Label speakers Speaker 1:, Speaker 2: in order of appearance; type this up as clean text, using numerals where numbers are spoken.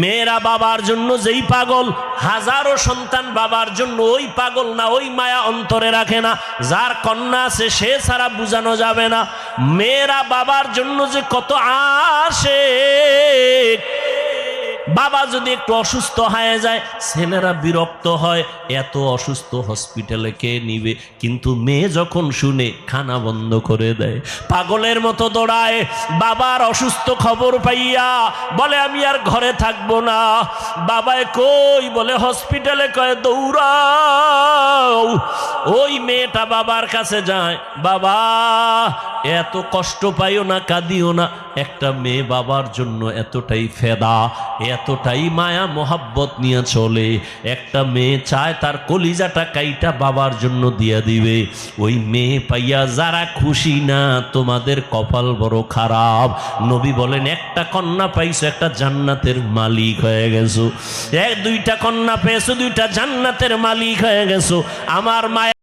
Speaker 1: মেয়েরা বাবার জন্য যেই পাগল, হাজারো সন্তান বাবার জন্য ওই পাগল না, ওই মায়া অন্তরে রাখে না। যার কন্যা আছে সে ছাড়া বোঝানো যাবে না। মেয়েরা বাবার জন্য যে কত আশিক। বাবা যদি একটু অসুস্থ হয়ে যায় ছেলেরা বিরক্ত হয়, এত অসুস্থ হসপিটালে কে নিবে, কিন্তু মেয়ে যখন শুনে খানা বন্ধ করে দেয়, পাগলের মতো দৌড়ায়। বাবার অসুস্থ খবর পাইয়া বলে আমি আর ঘরে থাকবো না। বাবায় কই, বলে হসপিটালে, কয় দৌড়াও। ওই মেয়েটা বাবার কাছে যায়, বাবা এত কষ্ট পাইও না, কাঁদিও না। একটা মেয়ে বাবার জন্য এতটাই ফেদা, এতটাই মায়া মোহাব্বত নিয়ে চলে। একটা মেয়ে চায় তার কলিজাটা কাইটা বাবার জন্য দিয়া দিবে। ওই মেয়ে পাইয়া যারা খুশি না, তোমাদের কপাল বড় খারাপ। নবী বলেন একটা কন্যা পাইছো, একটা জান্নাতের মালিক হয়ে গেছো। দুইটা কন্যা পেয়েছো, দুইটা জান্নাতের মালিক হয়ে গেছো। আমার মায়া